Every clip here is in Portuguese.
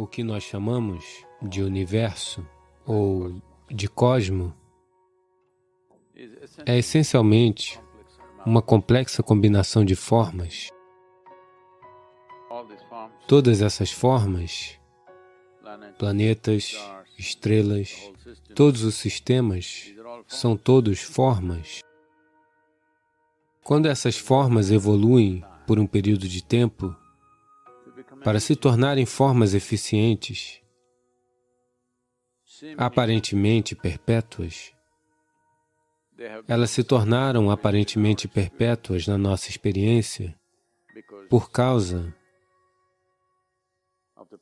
o que nós chamamos de universo ou de cosmo é essencialmente uma complexa combinação de formas. Todas essas formas, planetas, estrelas, todos os sistemas, são todos formas. Quando essas formas evoluem por um período de tempo, para se tornarem formas eficientes, aparentemente perpétuas, elas se tornaram aparentemente perpétuas na nossa experiência por causa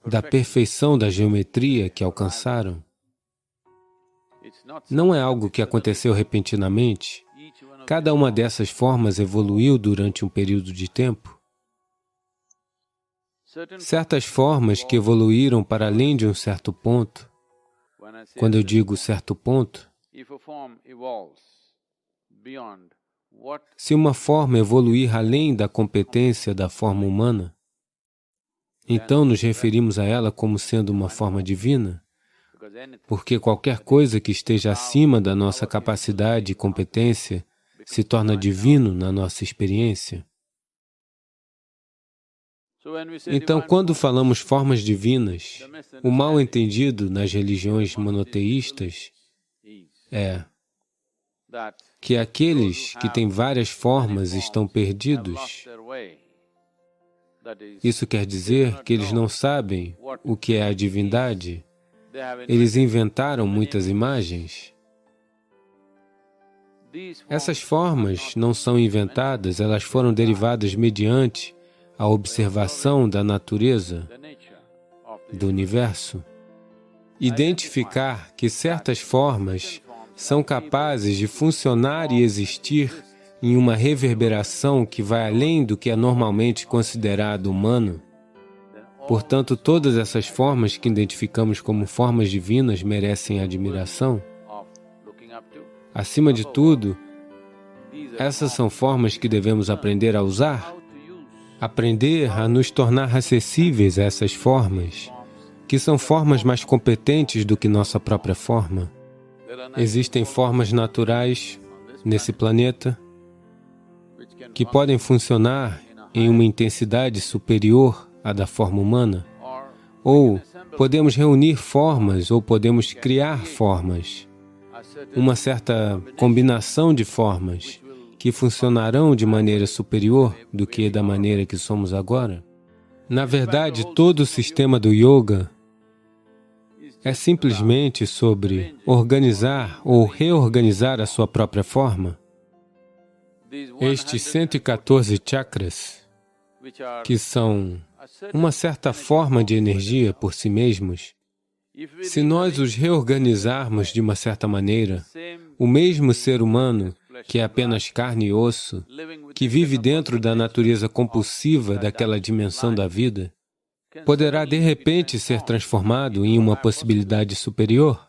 da perfeição da geometria que alcançaram. Não é algo que aconteceu repentinamente. Cada uma dessas formas evoluiu durante um período de tempo. Certas formas que evoluíram para além de um certo ponto. Quando eu digo certo ponto, se uma forma evoluir além da competência da forma humana, então nos referimos a ela como sendo uma forma divina, porque qualquer coisa que esteja acima da nossa capacidade e competência se torna divino na nossa experiência. Então, quando falamos formas divinas, o mal entendido nas religiões monoteístas é que aqueles que têm várias formas estão perdidos. Isso quer dizer que eles não sabem o que é a divindade. Eles inventaram muitas imagens. Essas formas não são inventadas, elas foram derivadas mediante a observação da natureza, do universo. Identificar que certas formas são capazes de funcionar e existir em uma reverberação que vai além do que é normalmente considerado humano. Portanto, todas essas formas que identificamos como formas divinas merecem admiração. Acima de tudo, essas são formas que devemos aprender a usar. Aprender a nos tornar acessíveis a essas formas, que são formas mais competentes do que nossa própria forma. Existem formas naturais nesse planeta que podem funcionar em uma intensidade superior à da forma humana. Ou podemos reunir formas, ou podemos criar formas, uma certa combinação de formas que funcionarão de maneira superior do que da maneira que somos agora. Na verdade, todo o sistema do yoga é simplesmente sobre organizar ou reorganizar a sua própria forma. Estes 114 chakras, que são uma certa forma de energia por si mesmos, se nós os reorganizarmos de uma certa maneira, o mesmo ser humano, que é apenas carne e osso, que vive dentro da natureza compulsiva daquela dimensão da vida, poderá de repente ser transformado em uma possibilidade superior.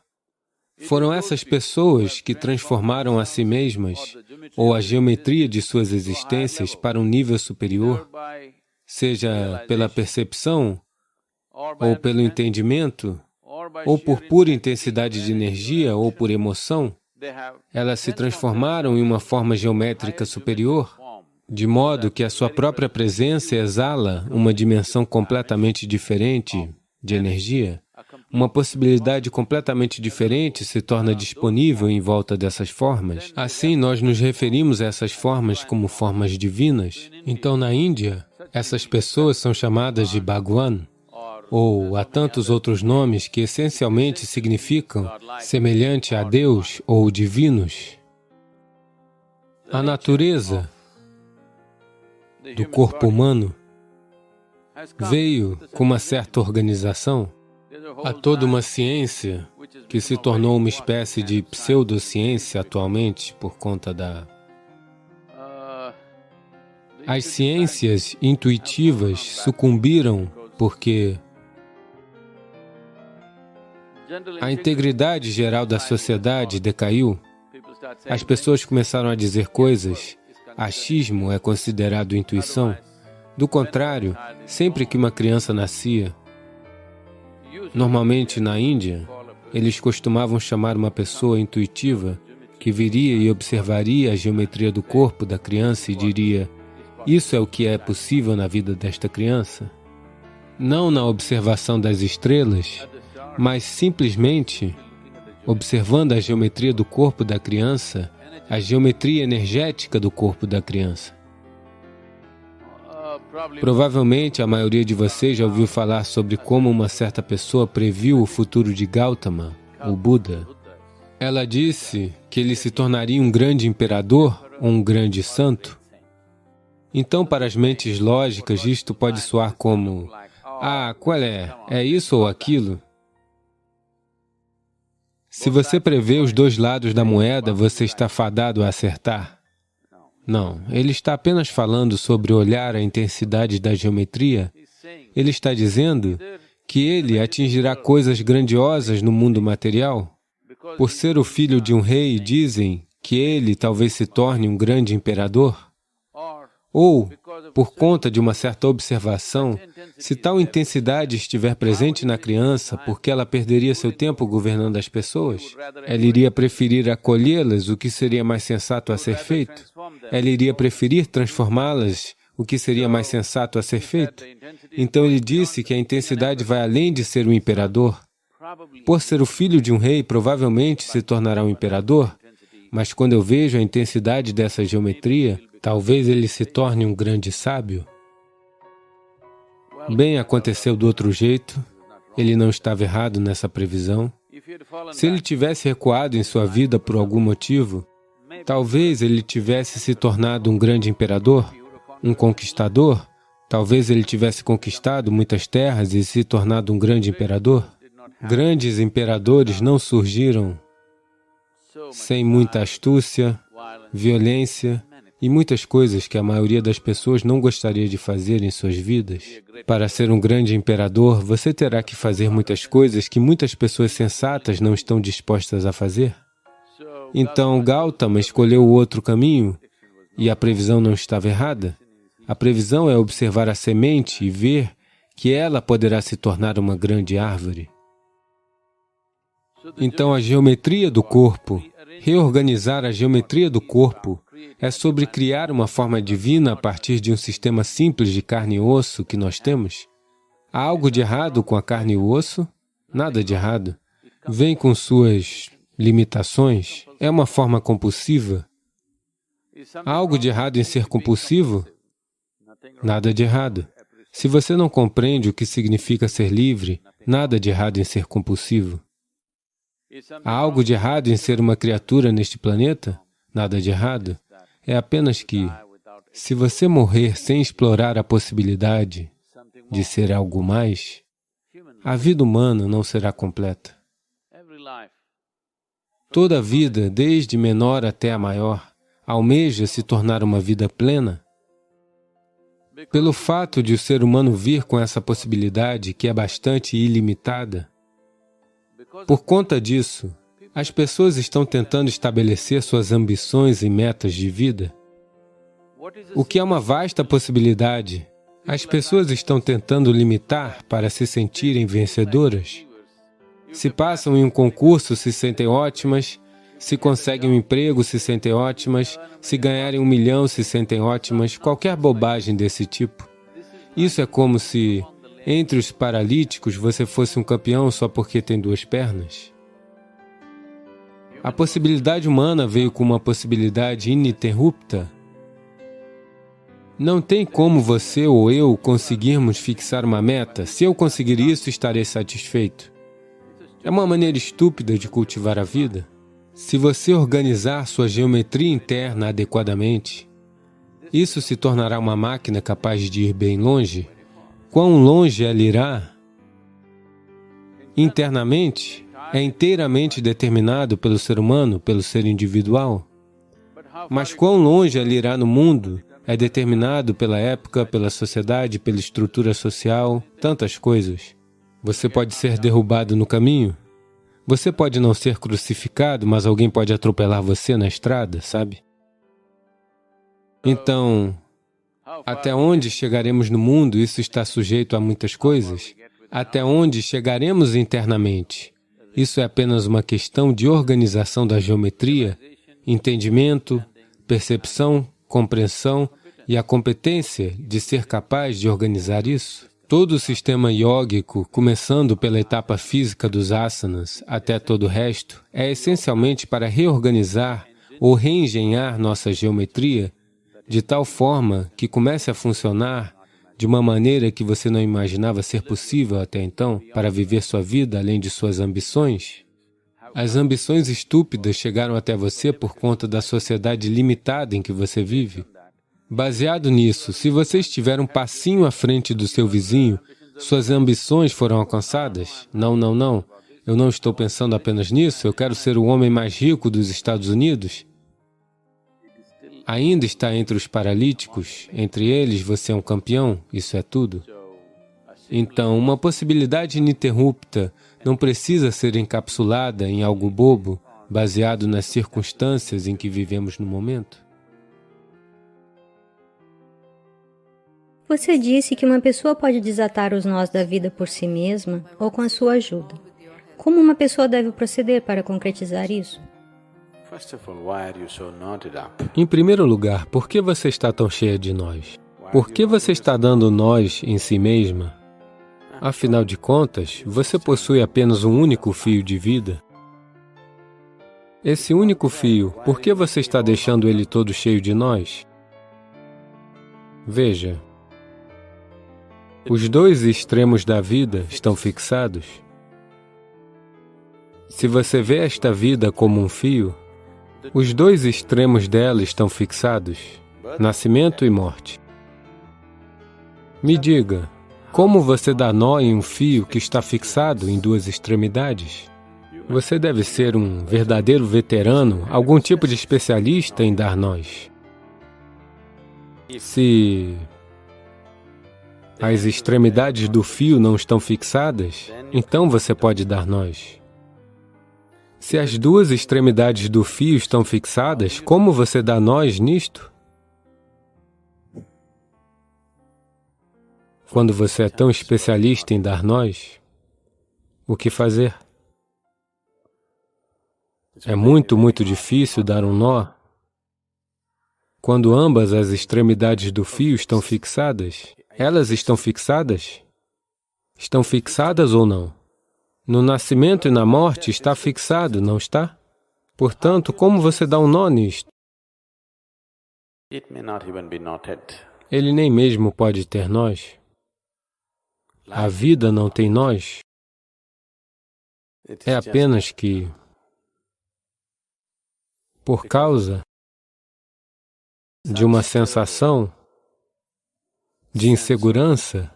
Foram essas pessoas que transformaram a si mesmas ou a geometria de suas existências para um nível superior, seja pela percepção, ou pelo entendimento, ou por pura intensidade de energia, ou por emoção. Elas se transformaram em uma forma geométrica superior, de modo que a sua própria presença exala uma dimensão completamente diferente de energia. Uma possibilidade completamente diferente se torna disponível em volta dessas formas. Assim, nós nos referimos a essas formas como formas divinas. Então, na Índia, essas pessoas são chamadas de Bhagwan, ou há tantos outros nomes que essencialmente significam semelhante a Deus ou divinos. A natureza do corpo humano veio com uma certa organização. Há toda uma ciência que se tornou uma espécie de pseudociência atualmente por conta da... As ciências intuitivas sucumbiram porque a integridade geral da sociedade decaiu. As pessoas começaram a dizer coisas. Achismo é considerado intuição. Do contrário, sempre que uma criança nascia, Normalmente, na Índia, eles costumavam chamar uma pessoa intuitiva que viria e observaria a geometria do corpo da criança e diria: isso é o que é possível na vida desta criança. Não na observação das estrelas, mas simplesmente observando a geometria do corpo da criança, a geometria energética do corpo da criança. Provavelmente a maioria de vocês já ouviu falar sobre como uma certa pessoa previu o futuro de Gautama, o Buda. Ela disse que ele se tornaria um grande imperador ou um grande santo. Então, para as mentes lógicas, isto pode soar como: ah, qual é? É isso ou aquilo? Se você prevê os dois lados da moeda, você está fadado a acertar. Não, ele está apenas falando sobre olhar a intensidade da geometria. Ele está dizendo que ele atingirá coisas grandiosas no mundo material. Por ser o filho de um rei, dizem que ele talvez se torne um grande imperador. Ou, por conta de uma certa observação, se tal intensidade estiver presente na criança, porque ela perderia seu tempo governando as pessoas, ela iria preferir acolhê-las, o que seria mais sensato a ser feito. Ela iria preferir transformá-las, o que seria mais sensato a ser feito. Então ele disse que a intensidade vai além de ser um imperador. Por ser o filho de um rei, provavelmente se tornará um imperador, mas quando eu vejo a intensidade dessa geometria, talvez ele se torne um grande sábio. Bem, aconteceu do outro jeito. Ele não estava errado nessa previsão. Se ele tivesse recuado em sua vida por algum motivo, talvez ele tivesse se tornado um grande imperador, um conquistador. Talvez ele tivesse conquistado muitas terras e se tornado um grande imperador. Grandes imperadores não surgiram sem muita astúcia, violência e muitas coisas que a maioria das pessoas não gostaria de fazer em suas vidas. Para ser um grande imperador, você terá que fazer muitas coisas que muitas pessoas sensatas não estão dispostas a fazer. Então, Gautama escolheu o outro caminho e a previsão não estava errada. A previsão é observar a semente e ver que ela poderá se tornar uma grande árvore. Então, a geometria do corpo, reorganizar a geometria do corpo, é sobre criar uma forma divina a partir de um sistema simples de carne e osso que nós temos. Há algo de errado com a carne e o osso? Nada de errado. Vem com suas limitações. É uma forma compulsiva. Há algo de errado em ser compulsivo? Nada de errado. Se você não compreende o que significa ser livre, nada de errado em ser compulsivo. Há algo de errado em ser uma criatura neste planeta? Nada de errado. É apenas que, se você morrer sem explorar a possibilidade de ser algo mais, a vida humana não será completa. Toda vida, desde menor até a maior, almeja se tornar uma vida plena. Pelo fato de o ser humano vir com essa possibilidade, que é bastante ilimitada, por conta disso, as pessoas estão tentando estabelecer suas ambições e metas de vida, o que é uma vasta possibilidade. As pessoas estão tentando limitar para se sentirem vencedoras. Se passam em um concurso, se sentem ótimas. Se conseguem um emprego, se sentem ótimas. Se ganharem 1 milhão, se sentem ótimas. Qualquer bobagem desse tipo. Isso é como se, entre os paralíticos, você fosse um campeão só porque tem 2 pernas. A possibilidade humana veio com uma possibilidade ininterrupta. Não tem como você ou eu conseguirmos fixar uma meta. Se eu conseguir isso, estarei satisfeito. É uma maneira estúpida de cultivar a vida. Se você organizar sua geometria interna adequadamente, isso se tornará uma máquina capaz de ir bem longe. Quão longe ela irá? Internamente, é inteiramente determinado pelo ser humano, pelo ser individual. Mas quão longe ela irá no mundo é determinado pela época, pela sociedade, pela estrutura social, tantas coisas. Você pode ser derrubado no caminho. Você pode não ser crucificado, mas alguém pode atropelar você na estrada, sabe? Então, até onde chegaremos no mundo, isso está sujeito a muitas coisas. até onde chegaremos internamente. Isso é apenas uma questão de organização da geometria, entendimento, percepção, compreensão e a competência de ser capaz de organizar isso. Todo o sistema yógico, começando pela etapa física dos asanas até todo o resto, é essencialmente para reorganizar ou reengenhar nossa geometria de tal forma que comece a funcionar de uma maneira que você não imaginava ser possível até então, para viver sua vida além de suas ambições. As ambições estúpidas chegaram até você por conta da sociedade limitada em que você vive. Baseado nisso, se você estiver um passinho à frente do seu vizinho, suas ambições foram alcançadas? Não, não, não. Eu não estou pensando apenas nisso, eu quero ser o homem mais rico dos Estados Unidos. Ainda está entre os paralíticos, entre eles você é um campeão, isso é tudo. Então, uma possibilidade ininterrupta não precisa ser encapsulada em algo bobo, baseado nas circunstâncias em que vivemos no momento. Você disse que uma pessoa pode desatar os nós da vida por si mesma ou com a sua ajuda. Como uma pessoa deve proceder para concretizar isso? Em primeiro lugar, por que você está tão cheia de nós? Por que você está dando nós em si mesma? Afinal de contas, você possui apenas um único fio de vida. Esse único fio, por que você está deixando ele todo cheio de nós? Veja, os dois extremos da vida estão fixados. Se você vê esta vida como um fio, os dois extremos dela estão fixados, nascimento e morte. Me diga, como você dá nó em um fio que está fixado em duas extremidades? Você deve ser um verdadeiro veterano, algum tipo de especialista em dar nós. Se as extremidades do fio não estão fixadas, então você pode dar nós. Se as duas extremidades do fio estão fixadas, como você dá nós nisto? Quando você é tão especialista em dar nós, o que fazer? É muito, muito difícil dar um nó quando ambas as extremidades do fio estão fixadas. Elas estão fixadas? Estão fixadas ou não? No nascimento e na morte está fixado, não está? Portanto, como você dá um nó nisto? Ele nem mesmo pode ter nós. A vida não tem nós. É apenas que, por causa de uma sensação de insegurança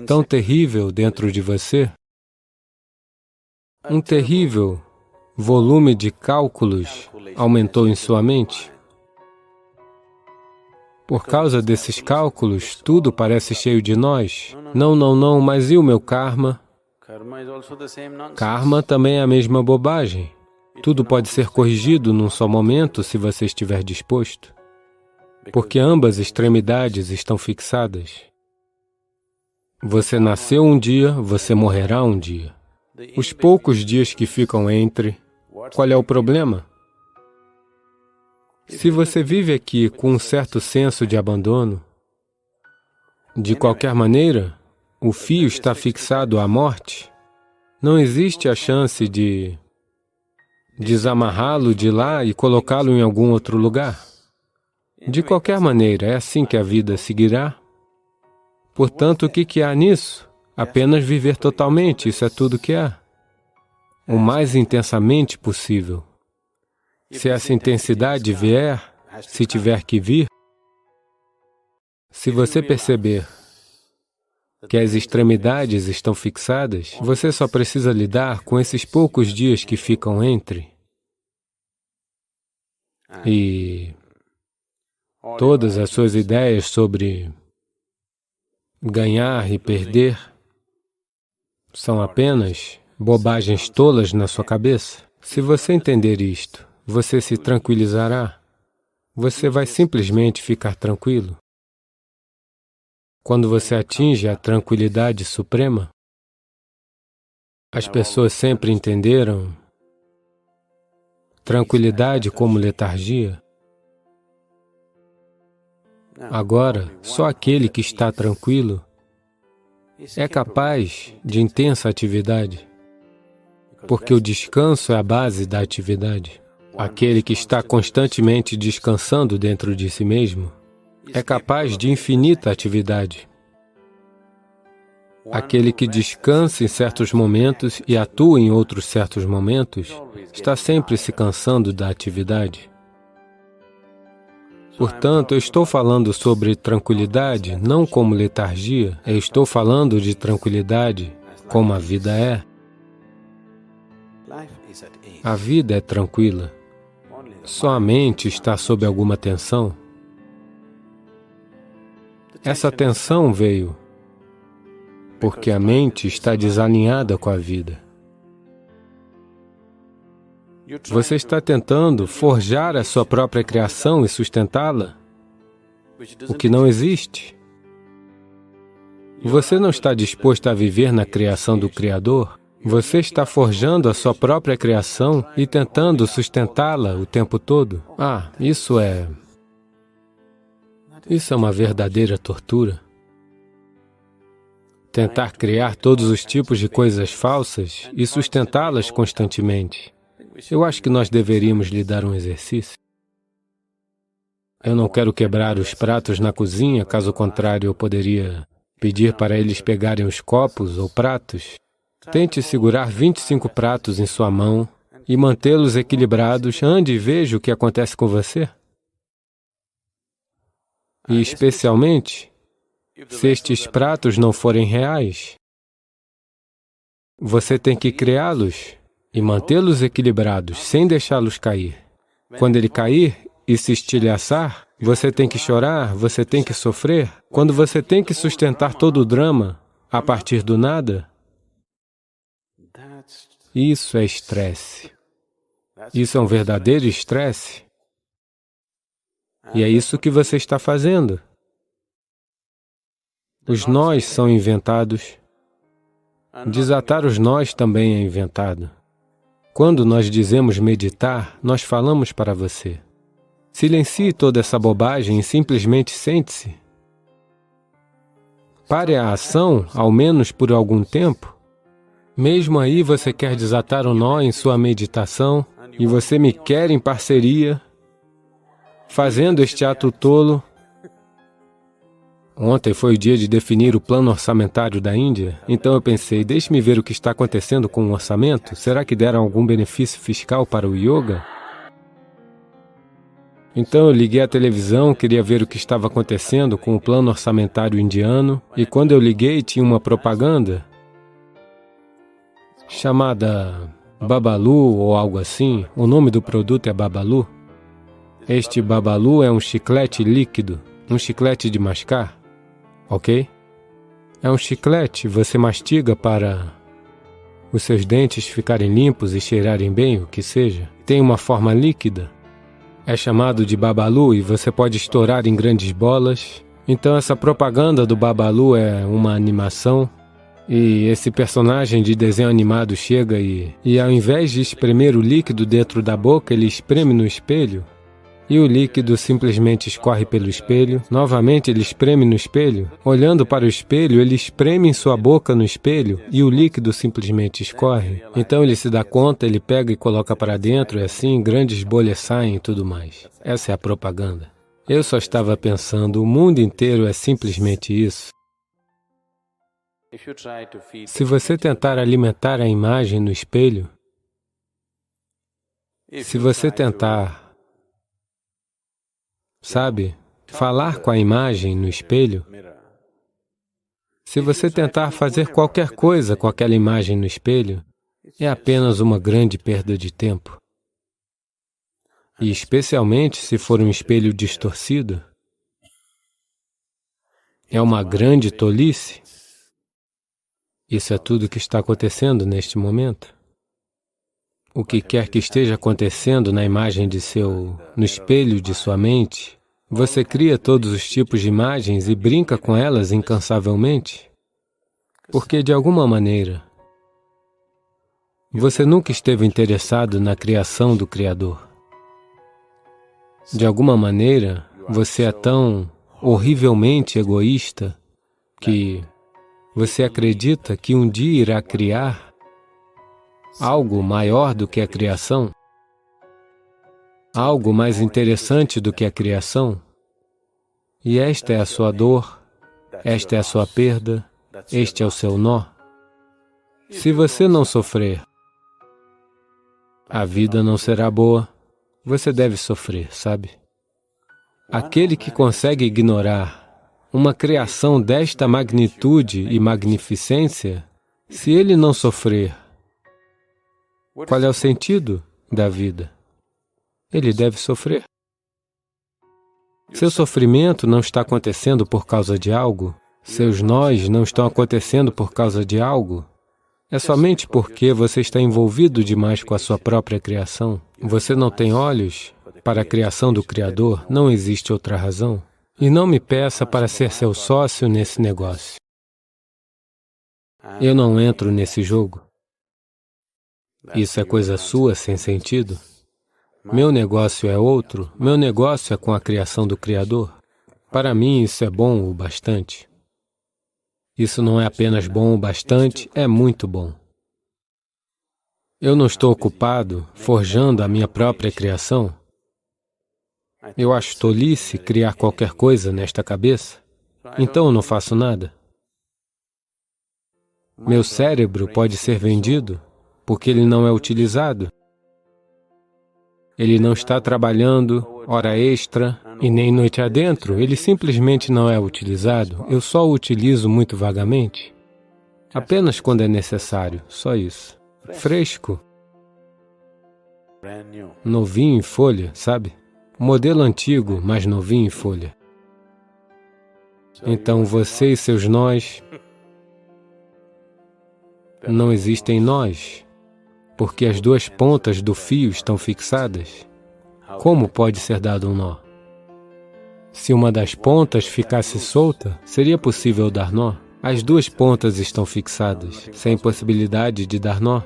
tão terrível dentro de você, um terrível volume de cálculos aumentou em sua mente. Por causa desses cálculos, tudo parece cheio de nós. Não, não, não, mas e o meu karma? Karma também é a mesma bobagem. Tudo pode ser corrigido num só momento se você estiver disposto. Porque ambas extremidades estão fixadas. Você nasceu um dia, você morrerá um dia. Os poucos dias que ficam entre, qual é o problema? Se você vive aqui com um certo senso de abandono, de qualquer maneira, o fio está fixado à morte, não existe a chance de desamarrá-lo de lá e colocá-lo em algum outro lugar. De qualquer maneira, é assim que a vida seguirá. Portanto, o que há nisso? Apenas viver totalmente, isso é tudo que há. O mais intensamente possível. Se essa intensidade vier, se tiver que vir, se você perceber que as extremidades estão fixadas, você só precisa lidar com esses poucos dias que ficam entre. E todas as suas ideias sobre ganhar e perder são apenas bobagens tolas na sua cabeça. Se você entender isto, você se tranquilizará. Você vai simplesmente ficar tranquilo. Quando você atinge a tranquilidade suprema, as pessoas sempre entenderam tranquilidade como letargia. Agora, só aquele que está tranquilo é capaz de intensa atividade, porque o descanso é a base da atividade. Aquele que está constantemente descansando dentro de si mesmo é capaz de infinita atividade. Aquele que descansa em certos momentos e atua em outros certos momentos está sempre se cansando da atividade. Portanto, eu estou falando sobre tranquilidade não como letargia, eu estou falando de tranquilidade como a vida é. A vida é tranquila. Só a mente está sob alguma tensão. Essa tensão veio porque a mente está desalinhada com a vida. Você está tentando forjar a sua própria criação e sustentá-la, o que não existe. Você não está disposto a viver na criação do Criador. Você está forjando a sua própria criação e tentando sustentá-la o tempo todo. Isso é uma verdadeira tortura. Tentar criar todos os tipos de coisas falsas e sustentá-las constantemente. Eu acho que nós deveríamos lhe dar um exercício. Eu não quero quebrar os pratos na cozinha, caso contrário eu poderia pedir para eles pegarem os copos ou pratos. Tente segurar 25 pratos em sua mão e mantê-los equilibrados. Ande e veja o que acontece com você. E especialmente, se estes pratos não forem reais, você tem que criá-los e mantê-los equilibrados, sem deixá-los cair. Quando ele cair e se estilhaçar, você tem que chorar, você tem que sofrer. Quando você tem que sustentar todo o drama a partir do nada, isso é estresse. Isso é um verdadeiro estresse. E é isso que você está fazendo. Os nós são inventados. Desatar os nós também é inventado. Quando nós dizemos meditar, nós falamos para você. Silencie toda essa bobagem e simplesmente sente-se. Pare a ação, ao menos por algum tempo. Mesmo aí você quer desatar o nó em sua meditação e você me quer em parceria, fazendo este ato tolo. Ontem foi o dia de definir o plano orçamentário da Índia, então eu pensei, deixe-me ver o que está acontecendo com o orçamento. Será que deram algum benefício fiscal para o yoga? Então eu liguei a televisão, queria ver o que estava acontecendo com o plano orçamentário indiano, e quando eu liguei tinha uma propaganda chamada Babalu ou algo assim. O nome do produto é Babalu. Este Babalu é um chiclete líquido, um chiclete de mascar, ok? É um chiclete, você mastiga para os seus dentes ficarem limpos e cheirarem bem, o que seja. Tem uma forma líquida, é chamado de Babalu e você pode estourar em grandes bolas. Então essa propaganda do Babalu é uma animação. E esse personagem de desenho animado chega e ao invés de espremer o líquido dentro da boca, ele espreme no espelho. E o líquido simplesmente escorre pelo espelho. Novamente ele espreme no espelho. Olhando para o espelho, ele espreme em sua boca no espelho e o líquido simplesmente escorre. Então ele se dá conta, ele pega e coloca para dentro e assim grandes bolhas saem e tudo mais. Essa é a propaganda. Eu só estava pensando, o mundo inteiro é simplesmente isso. Se você tentar alimentar a imagem no espelho, se você tentar, falar com a imagem no espelho, se você tentar fazer qualquer coisa com aquela imagem no espelho, é apenas uma grande perda de tempo. E especialmente se for um espelho distorcido, é uma grande tolice. Isso é tudo o que está acontecendo neste momento. O que quer que esteja acontecendo na imagem no espelho de sua mente, Você cria todos os tipos de imagens e brinca com elas incansavelmente, porque, de alguma maneira, você nunca esteve interessado na criação do Criador. De alguma maneira, você é tão horrivelmente egoísta que você acredita que um dia irá criar algo maior do que a criação, algo mais interessante do que a criação, e esta é a sua dor, esta é a sua perda, este é o seu nó. Se você não sofrer, a vida não será boa. Você deve sofrer, sabe? Aquele que consegue ignorar uma criação desta magnitude e magnificência, se ele não sofrer, qual é o sentido da vida? Ele deve sofrer. Seu sofrimento não está acontecendo por causa de algo, seus nós não estão acontecendo por causa de algo. É somente porque você está envolvido demais com a sua própria criação. Você não tem olhos para a criação do Criador, não existe outra razão. E não me peça para ser seu sócio nesse negócio. Eu não entro nesse jogo. Isso é coisa sua, sem sentido. Meu negócio é outro, meu negócio é com a criação do Criador. Para mim isso é bom o bastante. Isso não é apenas bom o bastante, é muito bom. Eu não estou ocupado forjando a minha própria criação. Eu acho tolice criar qualquer coisa nesta cabeça, então eu não faço nada. Meu cérebro pode ser vendido porque ele não é utilizado. Ele não está trabalhando hora extra e nem noite adentro, ele simplesmente não é utilizado. Eu só o utilizo muito vagamente, apenas quando é necessário, só isso. Fresco, novinho em folha, sabe? Modelo antigo, mas novinho em folha. Então você e seus nós, não existem nós, porque as duas pontas do fio estão fixadas. Como pode ser dado um nó? Se uma das pontas ficasse solta, seria possível dar nó? As duas pontas estão fixadas, sem possibilidade de dar nó.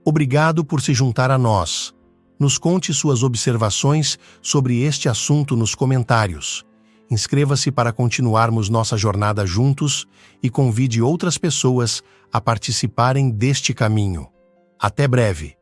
Obrigado por se juntar a nós. Nos conte suas observações sobre este assunto nos comentários. Inscreva-se para continuarmos nossa jornada juntos e convide outras pessoas a participarem deste caminho. Até breve!